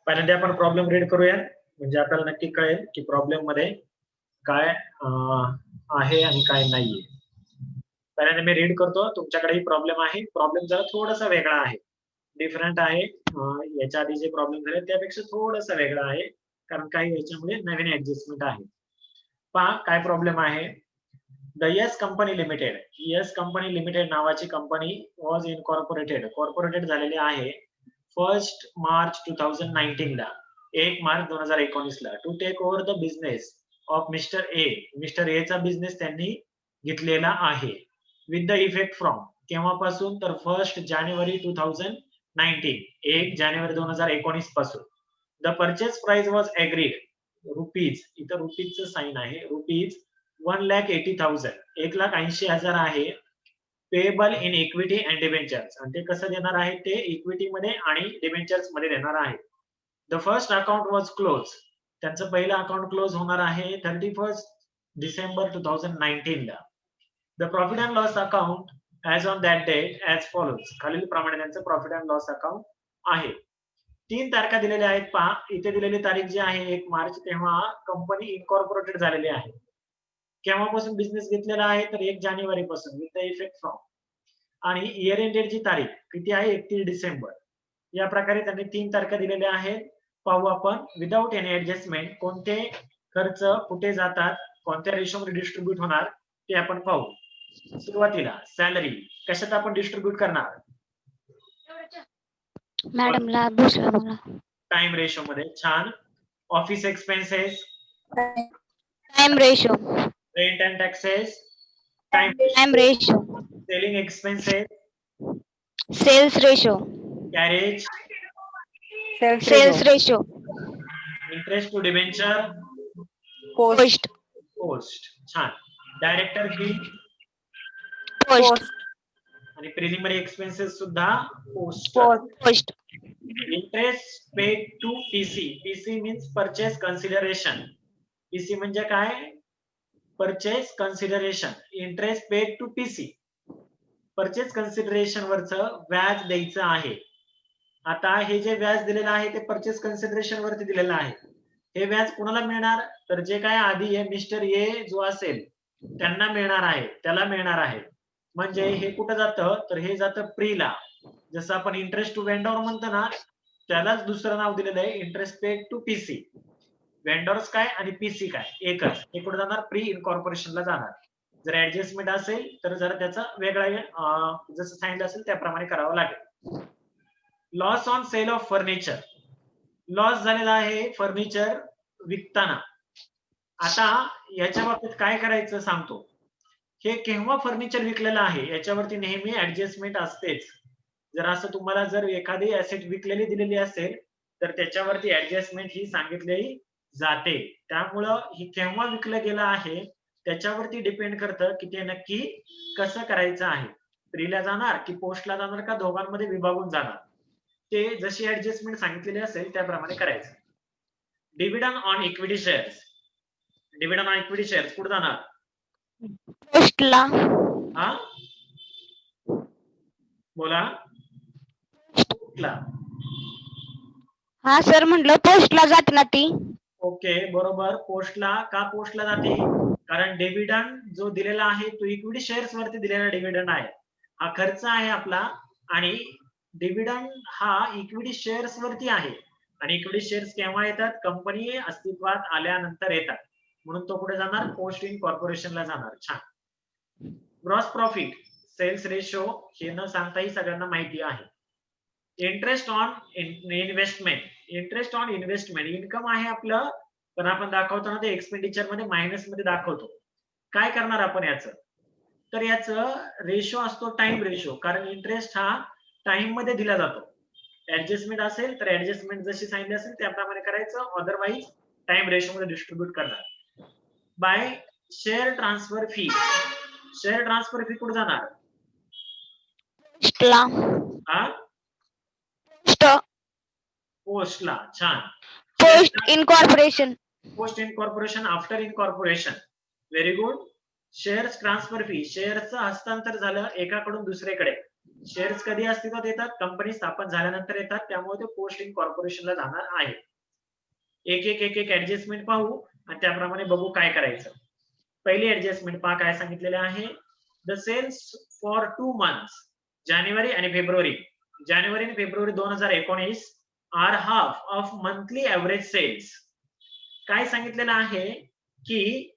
पहिल्यांदा आपण problem read करूया, म्हणजे आपल्याला नक्की कळेल की प्रॉब्लेम मध्ये काय आहे आणि काय नाहीये. पहिल्यांदा मी रीड करतो, तुमच्याकडेही प्रॉब्लेम आहे. प्रॉब्लेम जरा थोडासा वेगळा आहे, डिफरंट आहे. याच्या आधी जे प्रॉब्लेम झाले त्यापेक्षा थोडासा वेगळा आहे, कारण काही याच्यामध्ये नवीन ऍडजस्टमेंट आहे. पहा काय प्रॉब्लेम आहे. The yes company limited, yes company limited नावाची कंपनी वॉज इनकॉर्पोरेटेड, कॉर्पोरेटेड झालेली आहे 1 मार्च 2019 ला, 1 मार्च 2019 ला, to take over the business of mister A, mister A चा बिझनेस त्यांनी घेतलेला आहे. विथ द इफेक्ट फ्रॉम, केव्हापासून तर 1 जानेवारी 2019, 1 जानेवारी 2019 पासून. The purchase price was agreed rupees, इथं रुपीजचं साइन आहे, रुपीज 1,80,000, 1,80,000 आहे. Payable in equity and debentures, आणि ते कसं देणार आहे, ते इक्विटी मध्ये आणि डिबेंचर्स मध्ये देणार आहे. The first account was close, त्यांचं पहिलं अकाउंट क्लोज होणार आहे 31 डिसेंबर 2019 ला. The profit and loss account as on that date as follows, खालील प्रमाणे त्यांचं प्रॉफिट अँड लॉस अकाउंट आहे. 3 तारखा दिलेल्या आहेत पहा. इथे दिलेली तारीख जी आहे 1 मार्च, तेव्हा कंपनी इनकॉर्पोरेटेड झालेली आहे. केव्हापासून बिझनेस घेतलेला आहे तर 1 जानेवारी पासून, विथ द इफेक्ट फ्रॉम. आणि इयर एंडेडची तारीख किती आहे, 31 डिसेंबर. या प्रकारे त्यांनी 3 तारखा दिलेल्या आहेत. पाहू आपण विदाउट एनी ऍडजस्टमेंट कोणते खर्च कुठे जातात, कोणत्या रेशोमध्ये डिस्ट्रीब्यूट होणार ते आपण पाहू. सुरुवातीला सॅलरी कशात आपण डिस्ट्रीब्यूट करणार, मॅडमला दुसरा बोला. टाइम रेशो मध्ये. छान. Office expenses, time ratio. Rent and taxes, time ratio. Selling expenses, sales ratio. Carriage, sales ratio. Interest to debenture, post. Post. छान. Director fee, post. आणि प्रिलिमिनरी एक्सपेन्सेस सुद्धा post. Post. Interest paid to PC, PC means purchase consideration. PC म्हणजे काय, purchase consideration. Interest paid to PC, purchase consideration वरचं व्याज द्यायचं आहे. आता हे जे व्याज दिलेलं आहे ते परचेस कन्सिडरेशन वरती दिलेलं आहे. हे व्याज कुणाला मिळणार तर जे काय आधी हे मिस्टर ए जो असेल त्यांना मिळणार आहे, त्याला मिळणार आहे. म्हणजे हे कुठं जातं तर हे जातं प्रीला. जसं आपण इंटरेस्ट टू वेंडॉर म्हणतो ना, त्यालाच दुसरं नाव दिलेलं आहे इंटरेस्ट पेड टू पीसी. वेंडॉर्स काय आणि पीसी काय एकच. हे कुठे जाणार, प्री इनकॉर्पोरेशनला जाणार. जर ऍडजस्टमेंट असेल तर जरा त्याचा वेगळा जसं सांगितलं असेल त्याप्रमाणे करावं लागेल. Loss on sale of furniture, loss झालेला आहे फर्निचर विकताना. आता याच्या बाबतीत काय करायचं सांगतो. हे केव्हा फर्निचर विकलेलं आहे याच्यावरती नेहमी ऍडजस्टमेंट असतेच. जर असं तुम्हाला जर एखादी ऍसेट विकलेली दिलेली असेल तर त्याच्यावरती ऍडजस्टमेंट ही सांगितलेली जाते. त्यामुळं हे केव्हा विकलं गेलं आहे त्याच्यावरती डिपेंड करतं की ते नक्की कसं करायचं आहे. प्रीला जाणार की पोस्टला जाणार का दोघांमध्ये विभागून जाणार, ते जशी ऍडजस्टमेंट सांगितलेली असेल त्याप्रमाणे करायचं. Dividend on equity shares, dividend on equity shares कुठे जाणार, पोस्टला. हा बोला. पोस्टला. हा सर म्हटलं पोस्टला जाते ना ती. ओके बरोबर. पोस्टला का पोस्टला जाते, कारण डिव्हिडंड जो दिलेला आहे तो इक्विटी शेअर्स वरती दिलेला डिव्हिडंड आहे. हा खर्च आहे आपला आणि डिव्हिडंड हा इक्विटी शेअर्स वरती आहे. आणि इक्विटी शेअर्स केव्हा येतात, कंपनी अस्तित्वात आल्यानंतर येतात. म्हणून तो कुठे जाणार, पोस्ट इन कॉर्पोरेशनला जाणार. छान. ग्रॉस प्रॉफिट, सेल्स रेशो हे न सांगताही सगळ्यांना माहिती आहे. Interest on investment, interest on investment income आहे आपलं, पण आपण दाखवताना ते एक्सपेंडिचर मध्ये मायनस मध्ये दाखवतो. काय करणार आपण याचं, तर याचं रेशो असतो टाइम रेशो, कारण इंटरेस्ट हा टाइम मध्ये दिला जातो. ऍडजस्टमेंट असेल तर ऍडजस्टमेंट जशी सांगितली असेल त्याप्रमाणे करायचं, अदरवाईज टाइम रेशो मध्ये डिस्ट्रीब्यूट करणार. By share transfer fee, share transfer fee कुठे जाणार, पोस्टला. हा पोस्ट. पोस्टला. छान. Post incorporation. Post incorporation after incorporation. Very good. Shares transfer fee, शेअरचं हस्तांतर झालं एकाकडून दुसरीकडे, शेअर्स कधी अस्तित्वात येतात? कंपनी स्थापन झाल्यानंतर येतात, त्यामुळे ते पोस्ट इन कॉर्पोरेशनला जाणार आहे. एक ऍडजस्टमेंट पाहू आणि त्याप्रमाणे बघू काय करायचं. पहिली ऍडजस्टमेंट पहा काय सांगितलेलं आहे. द सेल्स फॉर 2 months जानेवारी आणि फेब्रुवारी 2019 are half of monthly average sales. काय सांगितलेलं आहे की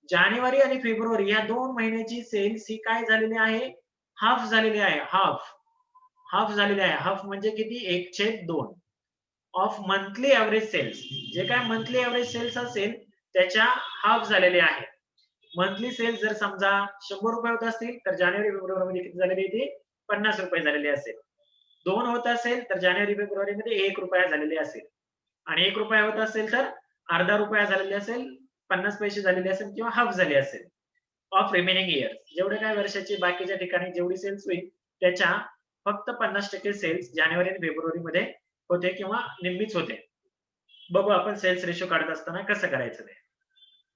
जानेवारी आणि फेब्रुवारी या 2 महिन्याची सेल्स ही काय झालेली आहे? हाफ झालेली आहे. हाफ झालेली आहे. हाफ म्हणजे किती? 1/2 ऑफ मंथली ऍव्हरेज सेल्स. जे काय मंथली ऍव्हरेज सेल्स असेल त्याच्या हाफ झालेले आहे. मंथली सेल्स जर समजा 100 रुपये होत असतील तर जानेवारी फेब्रुवारी मध्ये किती झालेली आहे? 50 रुपये झालेली असेल. 2 होत असेल तर जानेवारी फेब्रुवारी मध्ये 1 रुपया झालेली असेल. आणि 1 रुपया होत असेल तर अर्धा रुपया झालेली असेल, 50 पैसे झालेले असेल किंवा हाफ झाली असेल. ऑफ रिमेनिंग इयर जेवढे काय वर्षाची बाकीच्या ठिकाणी जेवढी सेल्स होईल त्याच्या फक्त 50% सेल्स जानेवारी आणि फेब्रुवारी मध्ये होते किंवा निम्मीच होते. बघू आपण सेल्स रेशो काढत असताना कसं करायचं ते.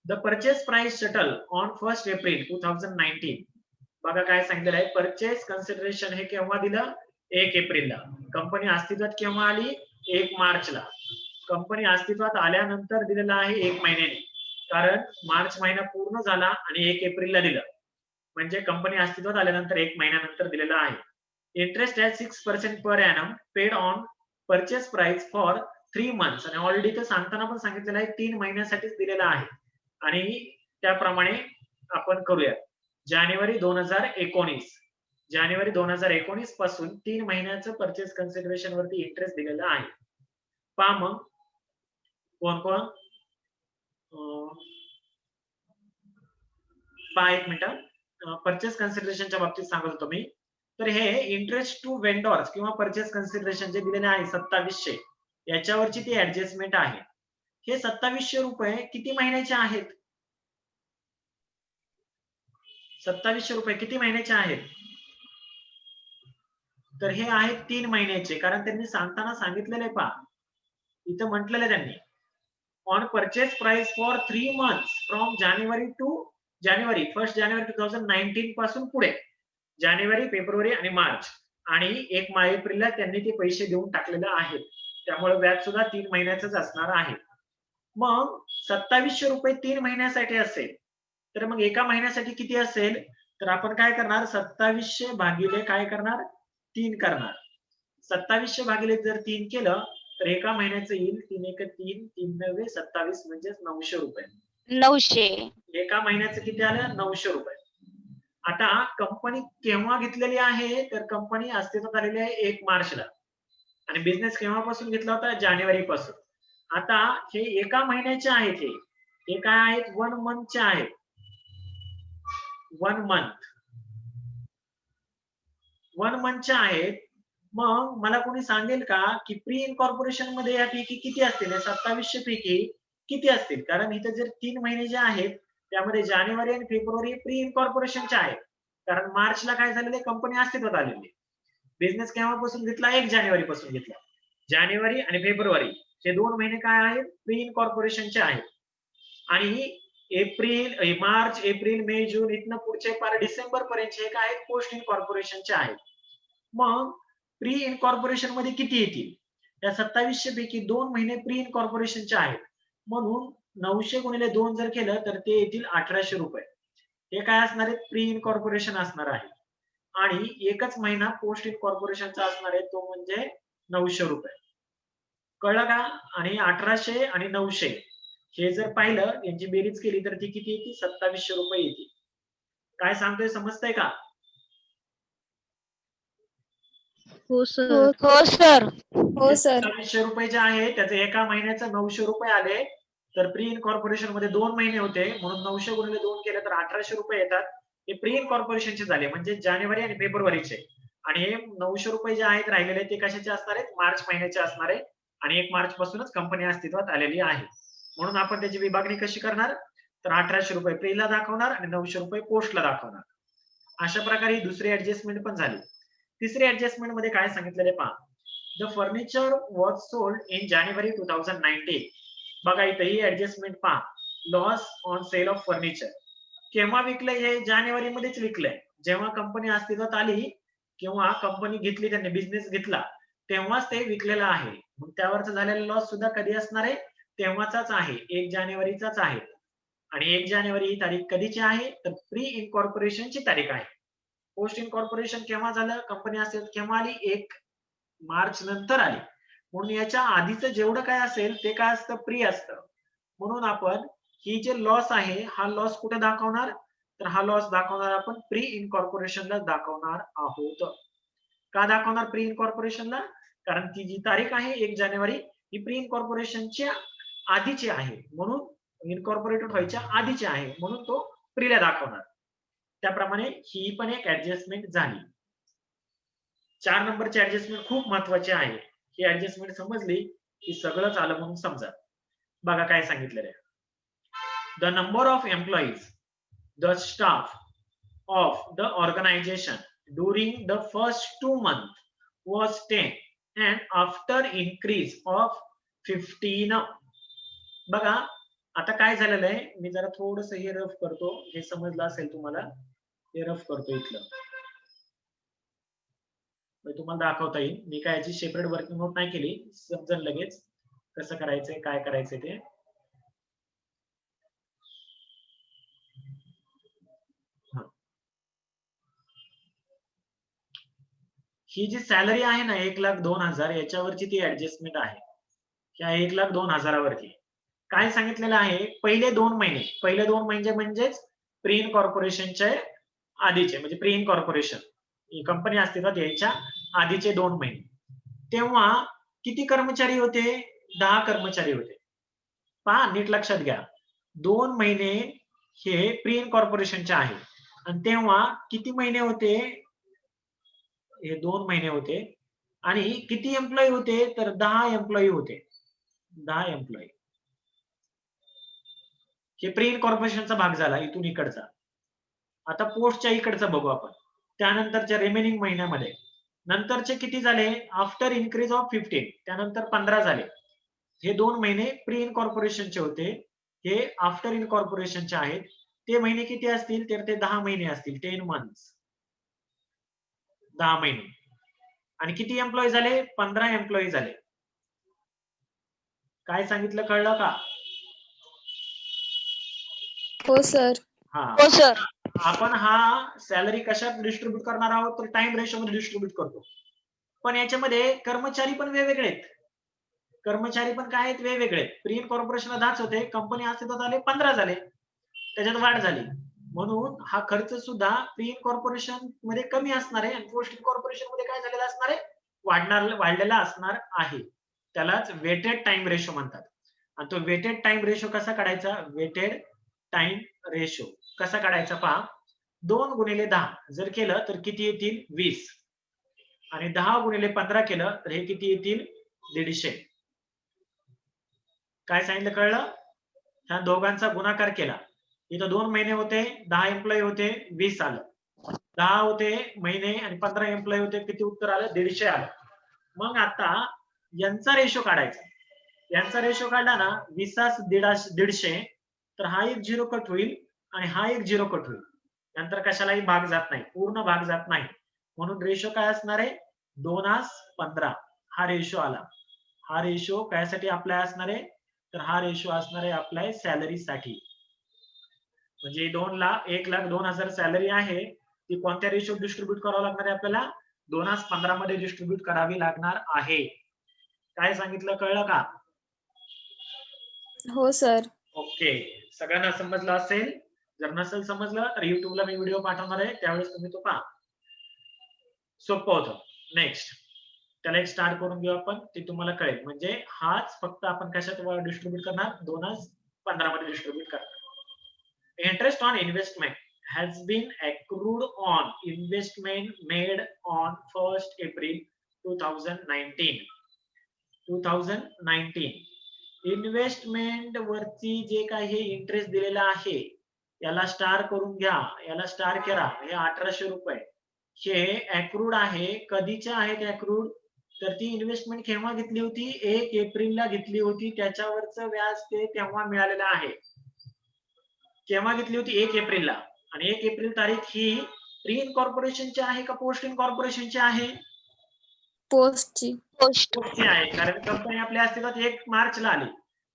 The purchase price shuttle on 1 April 2019. बघा काय सांगितलेलं आहे. परचेस कन्सिडरेशन हे केव्हा दिलं? 1 एप्रिलला. कंपनी अस्तित्वात केव्हा आली? 1 मार्चला. कंपनी अस्तित्वात आल्यानंतर दिलेलं आहे 1 महिन्याने, कारण मार्च महिना पूर्ण झाला आणि 1 एप्रिलला दिलं, म्हणजे कंपनी अस्तित्वात आल्यानंतर 1 महिन्यानंतर दिलेलं आहे. Interest at 6% per annum paid on purchase price for 3 months. आणि ऑलरेडी ते सांगताना पण सांगितलेलं आहे 3 महिन्यासाठीच दिलेलं आहे. आणि त्याप्रमाणे आपण करूया. जानेवारी 2019 पासून 3 महिन्याचं परचेस कन्सिडरेशन वरती इंटरेस्ट दिलेला आहे. पहा मग कोण पहा एक मिनिट. परचेस कन्सिडरेशनच्या बाबतीत सांगत होतो मी. तर हे इंटरेस्ट टू वेंडॉर्स किंवा परचेस कन्सिडरेशन जे दिलेले आहे 2700 याच्यावरची ती ऍडजस्टमेंट आहे. हे 2700 रुपये किती महिन्याचे आहेत? 2700 रुपये किती महिन्याचे आहेत? तर हे आहेत 3 महिन्याचे, कारण त्यांनी सांगताना सांगितलेलं आहे पहा. इथं म्हटलेलं आहे त्यांनी on purchase price for 3 months from जानेवारी 1 जानेवारी 2019 पासून पुढे जानेवारी, फेब्रुवारी आणि मार्च आणि 1 एप्रिलला त्यांनी ते पैसे देऊन टाकलेले आहेत. त्यामुळे व्याज सुद्धा 3 महिन्याचंच असणार आहे. मग 2700 रुपये 3 महिन्यासाठी असेल तर मग एका महिन्यासाठी किती असेल? तर आपण काय करणार? 2700 भागिले काय करणार? 3 करणार. 2700 भागिले जर 3 केलं तर एका महिन्याचं येईल 3 1 3 3 9 27 म्हणजे 900 रुपये. 900. एका महिन्याचं किती आलं? 900 रुपये. आता कंपनी केव्हा घेतलेली आहे? तर कंपनी अस्तित्वात आलेली आहे 1 मार्चला आणि बिझनेस केव्हापासून घेतला होता? जानेवारी पासून. आता हे एका महिन्याचे आहेत. हे काय आहेत? 1 monthचे आहेत. 1 monthचे आहेत. मग मला कोणी सांगेल का की प्री इनकॉर्पोरेशन मध्ये यापैकी किती असतील? 2700 पैकी किती असतील? कारण इथे जर 3 महिने जे आहेत त्यामध्ये जानेवारी आणि फेब्रुवारी प्री इनकॉर्पोरेशनचे आहेत, कारण मार्चला काय झालेले? कंपनी अस्तित्वात आलेली. बिझनेस केव्हापासून घेतला? 1 जानेवारी पासून घेतला. जानेवारी आणि फेब्रुवारी हे 2 महिने काय आहेत? प्री इनकॉर्पोरेशनचे आहेत. आणि मार्च, एप्रिल, मे, जून इथनं पुढचे पार डिसेंबर पर्यंतचे काय आहेत? पोस्ट इनकॉर्पोरेशनचे आहेत. मग प्री इनकॉर्पोरेशन मध्ये किती येतील? या 2700 पैकी 2 महिने प्री इनकॉर्पोरेशनचे आहेत, म्हणून 900 गुणिले 2 जर केलं तर ते येतील 1800 रुपये. हे काय असणार आहे? प्री इनकॉर्पोरेशन असणार आहे. आणि एकच महिना पोस्ट इनकॉर्पोरेशनचा असणार आहे, तो म्हणजे 900 रुपये. कळलं का? आणि 1800 आणि 900 हे जर पाहिलं यांची बेरीज केली तर ती किती येते? 2700 रुपये येते. काय सांगतोय समजतंय का? हो सर. हो सर. हो सर. 2700 रुपये जे आहे त्याचे एका महिन्याचं 900 रुपये आले. तर प्री इनकॉर्पोरेशन मध्ये 2 महिने होते म्हणून 900 गुणिले 2 केलं तर 1800 रुपये येतात. हे प्री इनकॉर्पोरेशनचे झाले, म्हणजे जानेवारी आणि फेब्रुवारीचे. आणि हे 900 रुपये जे आहेत राहिलेले ते कशाचे असणार आहेत? मार्च महिन्याचे असणार आहे. आणि 1 मार्च पासूनच कंपनी अस्तित्वात आलेली आहे, म्हणून आपण त्याची विभागणी कशी करणार? तर 1800 रुपये प्रीला दाखवणार आणि 900 रुपये पोस्टला दाखवणार. अशा प्रकारे ही दुसरी ऍडजस्टमेंट पण झाली. तिसरी ऍडजस्टमेंट मध्ये काय सांगितलेले पहा. The furniture was sold in January 2019. बघा इथे ही ऍडजस्टमेंट पहा. Loss on sale of furniture केव्हा विकलंय? हे जानेवारी मध्येच विकलंय, जेव्हा कंपनी अस्तित्वात आली किंवा कंपनी घेतली, त्यांनी बिझनेस घेतला तेव्हाच ते विकलेलं आहे. मग त्यावरचा झालेला लॉस सुद्धा कधी असणार आहे? तेव्हाचाच आहे, 1 जानेवारीचाच आहे. आणि 1 जानेवारी ही तारीख कधीची आहे? तर प्री इनकॉर्पोरेशनची तारीख आहे. पोस्ट इनकॉर्पोरेशन केव्हा झालं? कंपनी असेल केव्हा आली? 1 मार्च नंतर आली. म्हणून याच्या आधीचं जेवढं काय असेल ते काय असतं? प्री असतं. म्हणून आपण ही जे लॉस आहे हा लॉस कुठे दाखवणार? तर हा लॉस दाखवणार आपण प्री इनकॉर्पोरेशनला दाखवणार आहोत. का दाखवणार प्री इनकॉर्पोरेशनला? कारण ती जी तारीख आहे 1 जानेवारी ही प्री इनकॉर्पोरेशनच्या आधीची आहे, म्हणून इनकॉर्पोरेटेड व्हायच्या आधीची आहे, म्हणून तो प्रीला दाखवणार. त्याप्रमाणे ही पण एक ऍडजस्टमेंट झाली. 4 नंबरची ऍडजस्टमेंट खूप महत्वाची आहे. ही ऍडजस्टमेंट समजली की सगळंच आलं म्हणून समजा. बघा काय सांगितलेलं आहे. The number of employees, the staff of the organization during the first 2 months was 10 and after increase of 15. बघा आता काय झालेलं आहे, मी जरा थोडस हे रफ करतो, हे समजलं असेल तुम्हाला, हे रफ करतो इथलं, तुम्हाला दाखवता येईल. मी काय याची सेपरेट वर्किंग नोट नाही केली, समजेल लगेच कसं करायचंय काय करायचंय ते. ही जी सॅलरी आहे ना 1,02,000 याच्यावरची ती ऍडजस्टमेंट आहे. या 1,02,000वरती काय सांगितलेलं आहे? पहिले 2 महिने, पहिले 2 महिने म्हणजेच प्री इनकॉर्पोरेशनचे आधीचे, म्हणजे प्री इनकॉर्पोरेशन ही कंपनी अस्तित्वात यायच्या आधीचे 2 महिने, तेव्हा किती कर्मचारी होते? 10 कर्मचारी होते. पहा नीट लक्षात घ्या, 2 महिने हे प्री इनकॉर्पोरेशनचे आहे आणि तेव्हा किती महिने होते? हे 2 महिने होते. आणि किती एम्प्लॉई होते? तर 10 एम्प्लॉई होते. 10 एम्प्लॉई. हे प्री इनकॉर्पोरेशनचा भाग झाला इथून इकडचा. आता पोस्टच्या इकडचा बघू आपण. त्यानंतरच्या रिमेनिंग महिन्यामध्ये नंतरचे किती झाले? आफ्टर इन्क्रीज ऑफ 15, त्यानंतर 15 झाले. हे 2 महिने प्री इनकॉर्पोरेशनचे होते, हे आफ्टर इनकॉर्पोरेशनचे आहेत. ते महिने किती असतील? तर ते 10 महिने असतील, 10 मंथ्स. 10 महिने. आणि किती एम्प्लॉई झाले? 15 एम्प्लॉई झाले. काय सांगितलं कळलं का? हो सर. हा. हो सर. आपण हा सॅलरी कशात डिस्ट्रीब्यूट करणार आहोत? तर टाइम रेशो मध्ये डिस्ट्रीब्यूट करतो. पण याच्यामध्ये कर्मचारी पण वेगवेगळे आहेत. कर्मचारी पण काय आहेत? वेगवेगळे. प्री इनकॉर्पोरेशनला 10च होते, कंपनी अस्तित्वात आले 15 झाले, त्याच्यात वाढ झाली. म्हणून हा खर्च सुद्धा प्री इनकॉर्पोरेशन मध्ये कमी असणार आहे आणि पोस्ट इनकॉर्पोरेशन मध्ये काय झालेला असणार आहे? वाढलेला असणार आहे. त्यालाच वेटेड टाइम रेशो म्हणतात. आणि तो वेटेड टाइम रेशो कसा काढायचा? वेटेड टाइम रेशो कसा काढायचा पहा. 2 गुणिले 10 जर केलं तर किती येतील? 20. आणि 10 गुणिले 15 केलं तर हे किती येतील? 150. काय सांगितलं कळलं? ह्या दोघांचा गुणाकार केला. इथं 2 महिने होते, 10 एम्प्लॉई होते, 20 आलं. 10 होते महिने आणि 15 एम्प्लॉई होते, किती उत्तर आलं? 150 आलं. मग आता यांचा रेशो काढायचा. यांचा रेशो काढला ना 20 150, तर हा एक 0 कट होईल आणि हा एक 0 कट होईल. नंतर कशालाही भाग जात नाही, पूर्ण भाग जात नाही. म्हणून रेशो काय असणार आहे? 2:15 हा रेशो आला. हा रेशो कायसाठी अप्लाय असणार आहे? तर हा रेशो असणार आहे अप्लाय सॅलरी साठी. म्हणजे 1,02,000 सॅलरी आहे ती कोणत्या रेशो डिस्ट्रीब्यूट करावं लागणार आहे आपल्याला? 2:15 मध्ये डिस्ट्रीब्यूट करावी लागणार आहे. काय सांगितलं कळलं का? हो सर. ओके, सगळ्यांना समजलं असेल. जर नसेल समजलं तर युट्यूबला मी व्हिडिओ पाठवणार आहे, त्यावेळेस तुम्ही तो पहा. सोपं होतं. नेक्स्ट त्याला एक स्टार्ट करून घेऊ आपण, ते तुम्हाला कळेल. म्हणजे हाच फक्त आपण कशात डिस्ट्रीब्यूट करणार? 2:15 मध्ये डिस्ट्रीब्यूट करणार. Interest on investment has been accrued on investment made on 1st April 2019. 2019 investment वरती जे काही इंटरेस्ट दिलेला आहे याला स्टार करून घ्या, याला स्टार करा. हे 1800 रुपये हे अक्रूड आहे. कधीचे आहेत अक्रूड? तर ती इन्व्हेस्टमेंट केव्हा घेतली होती? 1 एप्रिलला घेतली होती. त्याच्यावरचं व्याज ते तेव्हा मिळालेलं आहे. केव्हा घेतली होती? 1 एप्रिलला. आणि 1 एप्रिल तारीख ही प्री इनकॉर्पोरेशनची आहे का पोस्ट इनकॉर्पोरेशनची आहे? पोस्टची. पोस्ट. पोस्टची आहे, कारण कंपनी आपल्या अस्तित्वात 1 मार्चला आली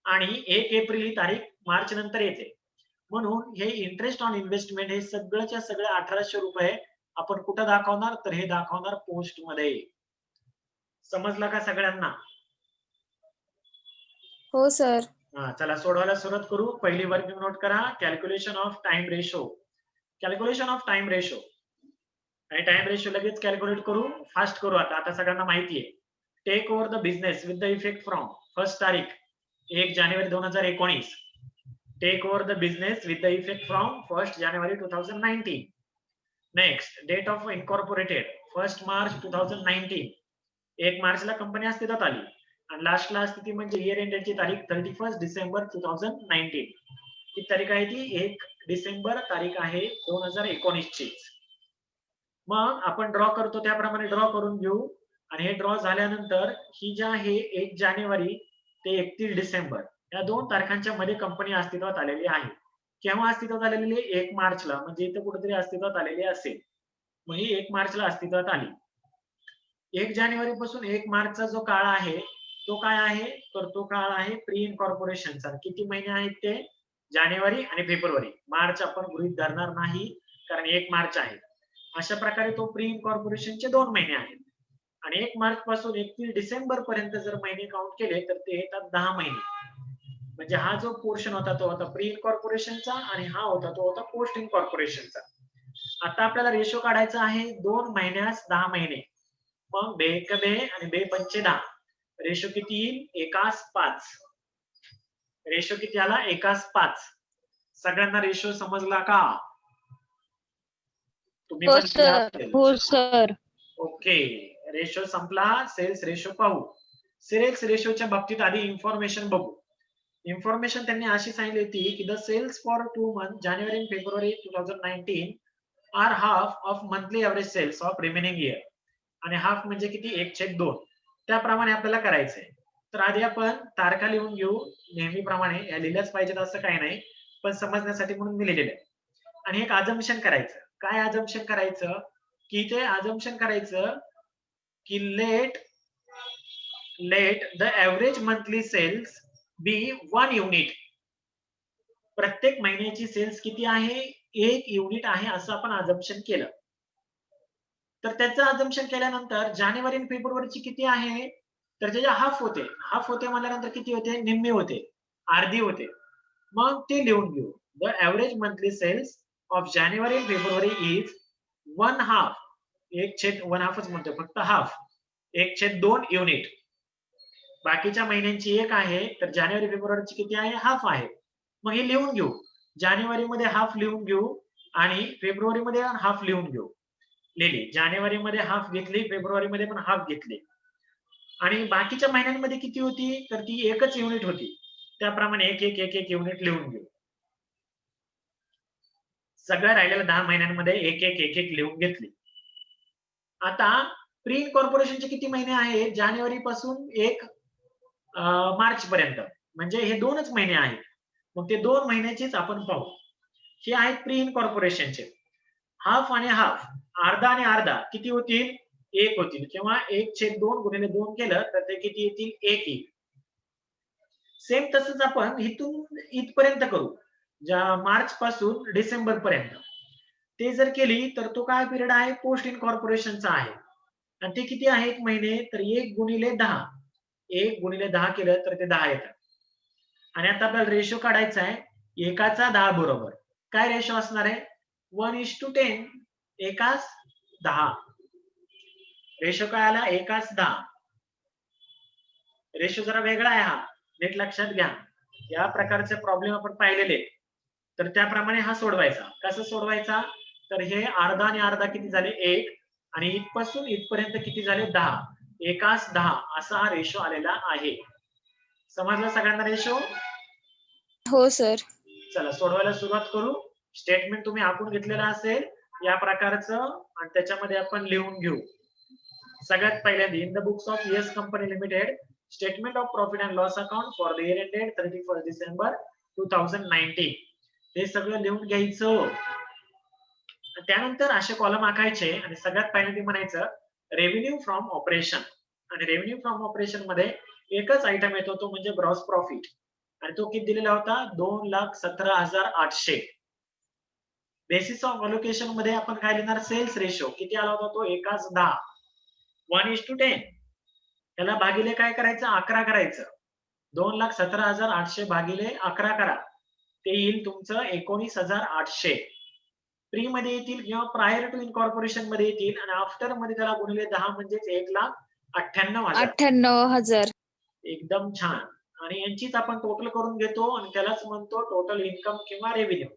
आणि 1 एप्रिल ही तारीख मार्च नंतर येते. म्हणून हे इंटरेस्ट ऑन इन्व्हेस्टमेंट हे सगळंच्या सगळं 1800 रुपये आपण कुठं दाखवणार, तर हे दाखवणार पोस्ट मध्ये. समजलं का सगळ्यांना? हो सर. चला सोडवायला सुरुवात करू. पहिली वर्किंग नोट करा, calculation of time ratio. Calculation of time ratio आणि टाइम रेशो लगेच कॅल्क्युलेट करू, फास्ट करू. आता सगळ्यांना माहिती आहे. Take over the business with the effect from first तारीख 1 जानेवारी 2019. Take over the business with the effect from 1 जानेवारी 2019. Next date of incorporated 1 March 2019. 1 मार्चला कंपनी अस्तित्वात आली आणि लास्टला असते ती म्हणजे इयर एंडेडची तारीख 31 डिसेंबर 2019. ती तारीख आहे ती 1 डिसेंबर तारीख आहे 2019 ची. मग आपण ड्रॉ करतो त्याप्रमाणे ड्रॉ करून घेऊ आणि हे ड्रॉ झाल्यानंतर ही जी आहे 1 जानेवारी ते 31 डिसेंबर या 2 तारखांच्या मध्ये कंपनी अस्तित्वात आलेली आहे. केव्हा अस्तित्वात आलेली? 1 मार्चला, म्हणजे इथे कुठेतरी अस्तित्वात आलेली असेल. मग ही 1 मार्चला अस्तित्वात आली. 1 जानेवारी पासून 1 मार्चचा जो काळ आहे तो काय आहे, तर तो काळ आहे प्री इनकॉर्पोरेशनचा. किती महिने आहेत ते? जानेवारी आणि फेब्रुवारी. मार्च आपण गृहीत धरणार नाही कारण 1 मार्च आहे. अशा प्रकारे तो प्री इनकॉर्पोरेशनचे 2 महिने आहेत आणि 1 मार्च पासून 31 डिसेंबर पर्यंत जर महिने काउंट केले तर ते येतात 10 महिने. म्हणजे हा जो पोर्शन होता तो होता प्री इनकॉर्पोरेशनचा आणि हा होता तो होता पोस्ट इनकॉर्पोरेशनचा. आता आपल्याला रेशो काढायचा आहे 2 महिन्यास 10 महिने. मग 2 × 2 आणि 2 × 5 = 10. रेशो किती येईल? 1:5. रेशो किती आला? 1:5. सगळ्यांना रेशो समजला का? तुम्ही हो पण केला सर. असेल. हो सर. ओके, रेशो संपला. सेल्स रेशो पाहू. सेल्स रेशोच्या बाबतीत आधी इन्फॉर्मेशन बघू. इन्फॉर्मेशन त्यांनी अशी सांगितली होती की द सेल्स फॉर 2 मंथ जानेवारी आणि फेब्रुवारी 2019 are half of monthly average sales of remaining year. आणि हाफ म्हणजे किती? 1/2. त्याप्रमाणे आपल्याला करायचंय. तर आधी आपण तारखा लिहून घेऊ. नेहमीप्रमाणे या लिहिल्याच पाहिजेत असं काही नाही, पण समजण्यासाठी म्हणून मी लिहिलेलं आहे. आणि एक अजम्पशन करायचं. काय अजम्पशन करायचं? की ते अजम्पशन करायचं की let the average monthly sales be 1 unit. प्रत्येक महिन्याची सेल्स किती आहे? 1 युनिट आहे असं आपण अजम्पशन केलं. तर त्याचं अजम्पशन केल्यानंतर जानेवारी आणि फेब्रुवारीची किती आहे? तर त्याच्या हाफ होते. हाफ होते म्हणल्यानंतर किती होते? निम्मे होते, अर्धी होते. मग ते लिहून घेऊ. The average monthly sales of January आणि फेब्रुवारी इज 1/2. 1/2च म्हणतो फक्त हाफ. 1/2 युनिट. बाकीच्या महिन्यांची 1 आहे तर जानेवारी फेब्रुवारीची किती आहे? हाफ आहे. मग हे लिहून घेऊ. जानेवारी मध्ये हाफ लिहून घेऊ आणि फेब्रुवारी मध्ये हाफ लिहून घेऊ. लिहिली. जानेवारी मध्ये हाफ घेतली, फेब्रुवारी मध्ये पण हाफ घेतली. आणि बाकीच्या महिन्यांमध्ये किती होती? तर ती 1च युनिट होती. त्याप्रमाणे 1 युनिट लिहून घेऊ. सगळ्या राहिलेल्या 10 महिन्यांमध्ये 1 लिहून घेतली. आता प्री इनकॉर्पोरेशनचे किती महिने आहेत? जानेवारी पासून 1 मार्च पर्यंत, म्हणजे हे 2च महिने आहेत. मग ते 2 महिन्याचेच आपण पाहू. हे आहेत प्री इनकॉर्पोरेशनचे. हाफ आणि हाफ, अर्धा आणि अर्धा किती होतील? 1 होतील. किंवा 1/2 गुणिले 2 केलं तर ते किती येतील? 1 येईल. सेम तसंच आपण इथून इथपर्यंत करू. मार्च पासून डिसेंबर पर्यंत. ते जर केली तर तो काय पिरियड आहे? पोस्ट इनकॉर्पोरेशनचा आहे. आणि ते किती आहेत महिने? तर 1 गुणिले 10. 1 गुणिले 10 केलं तर ते 10 येतात. आणि आता आपल्याला रेशो काढायचा आहे 1चा 10 बरोबर. काय रेशो असणार आहे? 1:10. 1:10. रेशो काय आला? 1:10. रेशो जरा वेगळा आहे हा, नीट लक्षात घ्या. या प्रकारचे प्रॉब्लेम आपण पाहिलेले, तर त्याप्रमाणे हा सोडवायचा. कसं सोडवायचा? तर हे अर्धा आणि अर्धा किती झाले? 1. आणि इथपासून इथपर्यंत किती झाले? 10. 1:10 असा हा रेशो आलेला आहे. समजलं सगळ्यांना रेशो? हो सर. चला सोडवायला सुरुवात करू. स्टेटमेंट तुम्ही आखून घेतलेलं असेल या प्रकारचं आणि त्याच्यामध्ये आपण लिहून घेऊ. सगळ्यात पहिल्यांदा in the books of yes company limited statement of profit and loss account for the year ended 31 December 2019. हे सगळं लिहून घ्यायचं. त्यानंतर असे कॉलम आखायचे आणि सगळ्यात पहिल्यांदा म्हणायचं रेव्हेन्यू फ्रॉम ऑपरेशन. आणि रेव्हेन्यू फ्रॉम ऑपरेशन मध्ये एकच आयटम येतो तो म्हणजे ग्रॉस प्रॉफिट आणि तो किती दिलेला होता 2,17,800. बेसिस ऑफ अलोकेशन मध्ये आपण काय लिहिणार सेल्स रेशो किती आला होता तो 1:10 1:10. त्याला भागिले काय करायचं 11 करायचं. 2,17,800 भागिले 11 करा ते येईल तुमचं 19,800. प्री मध्ये येतील किंवा प्रायर टू इनकॉर्पोरेशन मध्ये येतील आणि आफ्टर मध्ये त्याला गुणिले 10 म्हणजेच 1,98,000. 98,000. एकदम छान. आणि यांचीच आपण टोटल करून घेतो आणि त्यालाच म्हणतो टोटल इन्कम किंवा रेव्हेन्यू.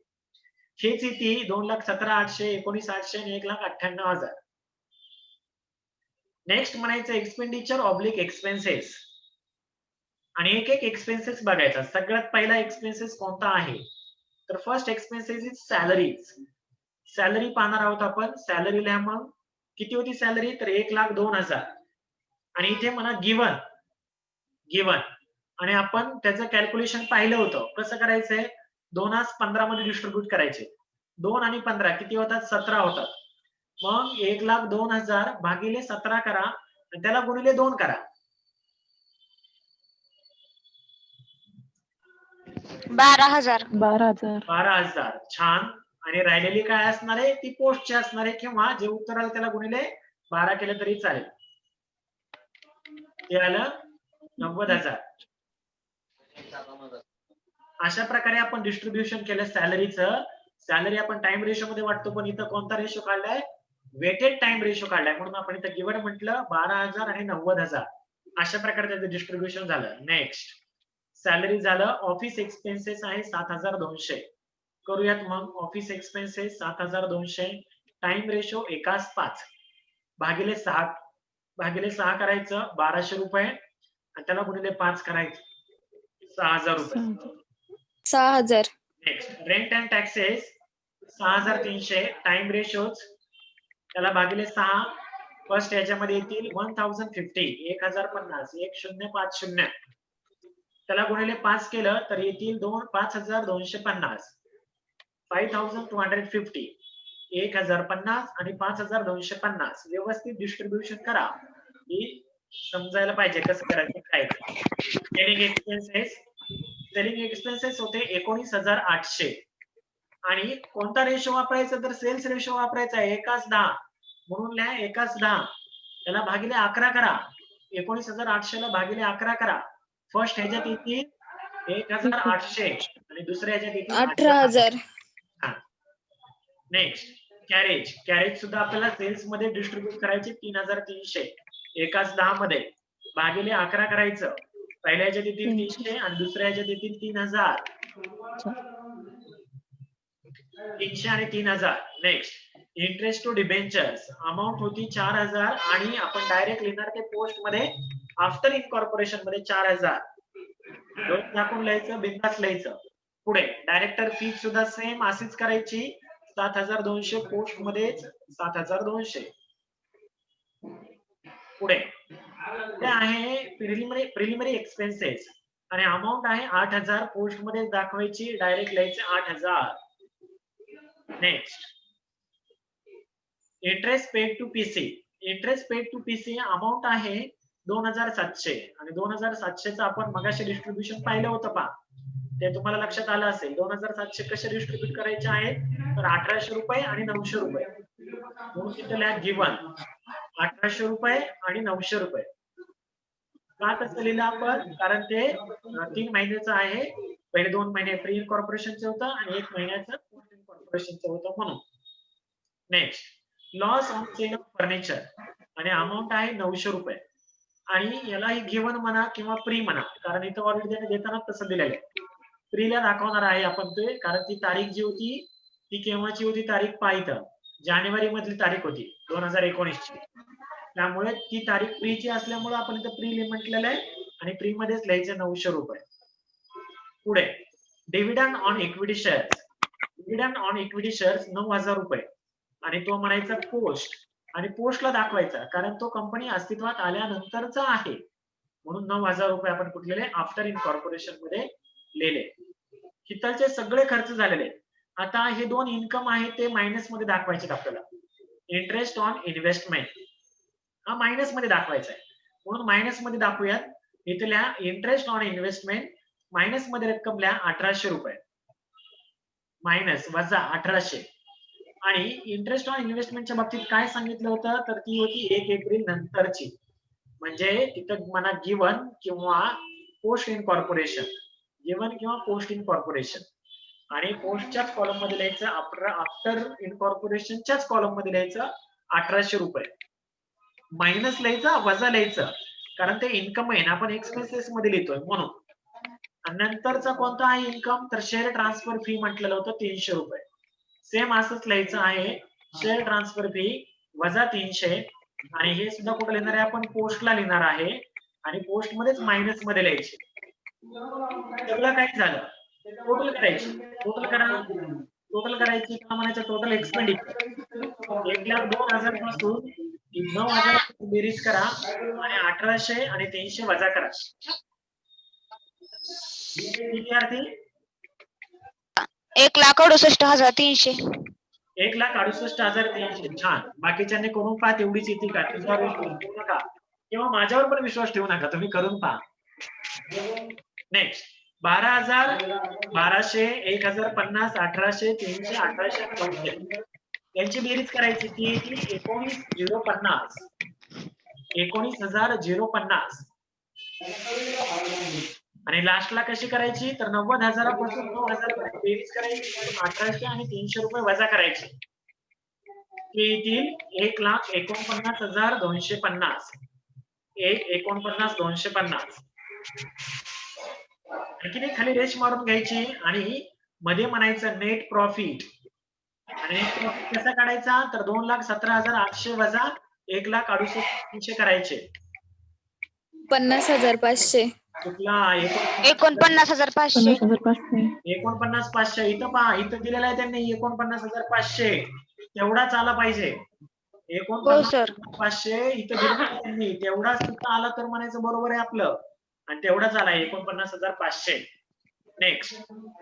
हेच येते 2,17,800 19,800 आणि 1,98,000. नेक्स्ट म्हणायचं एक्सपेंडिचर ऑब्लिक एक्सपेन्सेस. आणि एक एक एक्सपेन्सेस बघायचा. सगळ्यात पहिला एक्सपेन्सेस कोणता आहे तर first expenses is salaries. Salary पाहणार आहोत आपण. सॅलरीला मग किती होती सॅलरी तर 1,02,000 आणि इथे म्हणा गिवन आणि आपण त्याचं कॅल्क्युलेशन पाहिलं होतं. कसं करायचंय 2,15 मध्ये डिस्ट्रीब्यूट करायचे. 2 आणि 15 किती होतात 17 होतात. मग 1,02,000 भागिले 17 करा आणि त्याला गुणिले 2 करा. 12,000. 12,000. छान. आणि राहिलेली काय असणार आहे ती पोस्टची असणार आहे किंवा जे उत्तर आलं त्याला गुणिले 12 केलं तरी चालेल. ते आलं 90,000. अशा प्रकारे आपण डिस्ट्रीब्युशन केलं सॅलरीचं. सॅलरी आपण टाइम रेशो मध्ये वाटतो पण इथं कोणता रेशो काढलाय वेटेड टाइम रेशो काढलाय म्हणून आपण इथं गिवन म्हटलं 12,000 आणि 90,000. अशा प्रकारे त्याचं डिस्ट्रीब्युशन झालं. नेक्स्ट सॅलरी झालं. ऑफिस एक्सपेन्सेस आहे 7,200. करूयात मग ऑफिस एक्सपेन्सेस 7,200 टाइम रेशो 1:5 भागिले 6 करायचं 1,200 रुपये आणि त्याला गुणिले 5 करायचं 6,000 रुपये. 6,000. Next rent and taxes 6,300 time ratios त्याला भागिले 6 फर्स्ट याच्यामध्ये येतील 1,050 1,050 1050 त्याला गुणिले 5 केलं तर येतील 5,250 5,250 1,050 आणि 5,250. व्यवस्थित डिस्ट्रीब्युशन करा ही समजायला पाहिजे कसं करायचं काय. सेलिंग एक्सपेन्सेस होते 19,800 आणि कोणता रेशो वापरायचा तर सेल्स रेशो वापरायचा 1:10 म्हणून लिहा 1:10 त्याला भागिले 11 करा. 19,800 ला भागिले 11 करा. फर्स्ट ह्याच्यात येतील 1,800 आणि दुसऱ्या ह्याच्यात येतील 18,000. नेक्स्ट कॅरेज सुद्धा आपल्याला सेल्स मध्ये डिस्ट्रीब्यूट करायचे 3,300 1:10 मध्ये भागिले 11 करायचं. पहिल्या ह्याच्यात येतील 300 आणि दुसऱ्या ह्याच्यात येतील 3,000. 300 आणि 3,000. Next interest to debentures amount होती 4,000 आणि आपण डायरेक्ट लिहिणार ते पोस्ट मध्ये आफ्टर इनकॉर्पोरेशन मध्ये 4,000 टाकून लिहायचं बिंदास लिहायचं. पुढे डायरेक्टर फी सुद्धा सेम अशीच करायची 7,200 पोस्ट मध्येच 7,200. पुढे आहे प्रिलिमिनरी एक्सपेन्सेस आणि अमाऊंट आहे 8,000 पोस्ट मध्ये दाखवायची डायरेक्ट लिहायचे 8,000. Next interest paid to PC amount आहे 2,700 आणि 2,700चं आपण मगाशी डिस्ट्रीब्युशन पाहिलं होतं पहा ते तुम्हाला लक्षात आलं असेल. 2,700 कसे डिस्ट्रीब्यूट करायचे आहेत तर 1,800 रुपये आणि 900 रुपये म्हणून तिथे लिहा गिवन 1,800 रुपये आणि 900 रुपये. का तसं लिहिलं आपण कारण ते 3 महिन्याचं आहे. पहिले 2 महिने प्री इनकॉर्पोरेशनचं होतं आणि 1 महिन्याचं पोस्ट इनकॉर्पोरेशनचं होतं म्हणून. Next loss on sale of furniture आणि अमाऊंट आहे 900 रुपये आणि याला गिवन म्हणा किंवा प्री म्हणा कारण इथं ऑलरेडी देताना तसं दिलेलं आहे. प्रीला दाखवणार आहे आपण ते कारण ती तारीख जी होती ती केव्हाची होती तारीख पाहिजे जानेवारी मधली तारीख होती 2019 ची. त्यामुळे ती तारीख प्रीची असल्यामुळे आपण इथं प्री म्हटलेलं आहे आणि प्री मध्येच लिहायचं 900 रुपये. पुढे डिव्हिडंड ऑन इक्विटी शेअर्स 9,000 रुपये आणि तो म्हणायचा पोस्ट आणि पोस्टला दाखवायचा कारण तो कंपनी अस्तित्वात आल्यानंतरचा आहे म्हणून 9,000 रुपये आपण कुठलेले आफ्टर इनकॉर्पोरेशन मध्ये लिहिले. हिताचे सगळे खर्च झालेले आता हे दोन इन्कम आहे ते मायनस मध्ये दाखवायचे आपल्याला. इंटरेस्ट ऑन इन्व्हेस्टमेंट हा मायनस मध्ये दाखवायचा आहे, म्हणून मायनस मध्ये दाखवूयात. इथल्या इंटरेस्ट ऑन इन्व्हेस्टमेंट मायनस मध्ये रक्कम लिहा 1800 रुपये, मायनस वजा 1800. आणि इंटरेस्ट ऑन इन्व्हेस्टमेंटच्या बाबतीत काय सांगितलं होतं, तर ती होती 1 एप्रिल नंतरची, म्हणजे तिथं म्हणा गिवन किंवा पोस्ट इन कॉर्पोरेशन, गिवन किंवा पोस्ट इन कॉर्पोरेशन. आणि पोस्टच्याच कॉलम मध्ये लिहायचं, आफ्टर इनकॉर्पोरेशनच्याच कॉलम मध्ये लिहायचं 1800 रुपये, मायनस लिहायचं वजा लिहायचं, कारण ते इन्कम आहे ना, आपण एक्सपेन्सेस मध्ये लिहितोय म्हणून. आणि नंतरचा कोणता आहे इन्कम, तर शेअर ट्रान्सफर फी म्हटलेलं होतं 300 रुपये. सेम असंच लिहायचं आहे, शेअर ट्रान्सफर फी वजा 300. आणि हे सुद्धा कुठे लिहिणार आहे आपण, पोस्टला लिहिणार आहे, आणि पोस्ट मध्येच मायनस मध्ये लिहायचे. सगळं काय झालं, टोटल करायची, टोटल करा, टोटल करायची का म्हणायचं, टोटल एक्सपेंडिचर 1,02,000 पासून 9,000 बेरीज करा, आणि 1800 आणि 300 वजा करा. विद्यार्थी 1,68,300. 1,68,300. छान. बाकीच्यांनी करून पहा तेवढीच येते का, तुझ्यावर विश्वास ठेवू नका किंवा माझ्यावर पण विश्वास ठेवू नका, तुम्ही करून पहा. नेक्स्ट 12,000, 1200, 1,050, 1800, 300, 1800 आणि 900 यांची बेरीज करायची. ती येते 19,050. 19,050. आणि लास्टला कशी करायची, तर 90,000 पासून 9,000 पर्यंत बेरीज करायची, 1800 आणि 300 रुपये वजा करायचे. ते येतील 1,49,250. 1,49,250. आणखी एक खाली रेश मारून घ्यायची, आणि मध्ये म्हणायचं नेट प्रॉफिट. आणि नेट प्रॉफिट कसा काढायचा, तर 2,17,800 वजा 1,68,300 करायचे. 50,500. कुठला 49,500. 49,500. इथं पहा, इथं दिलेलं आहे त्यांनी 49,500, तेवढाच आला पाहिजे. हो सर. 49,500 इथं दिलेलं आहे त्यांनी, तेवढाच तिथं आला तर म्हणायचं बरोबर आहे आपलं, आणि तेवढाच आला 49,500. नेक्स्ट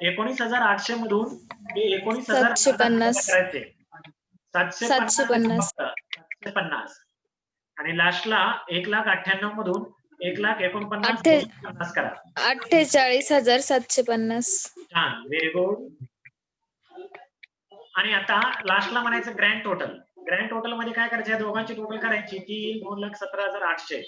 19,800 मधून 19,050 करायचे, 750. 750. आणि लास्टला 1,98,000 मधून 1,49,250 करा. 48,750. छान, व्हेरी गुड. आणि आता लास्टला म्हणायचं ग्रँड टोटल. ग्रँड टोटल मध्ये काय करायचं, या दोघांची टोटल करायची, ती 2,17,800.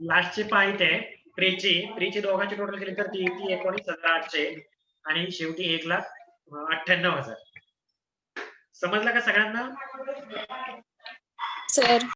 लास्टची पाहिजे प्रीची दोघांची टोटल केली तर ती 19,800 आणि शेवटी 1,98,000. समजलं का सगळ्यांना सर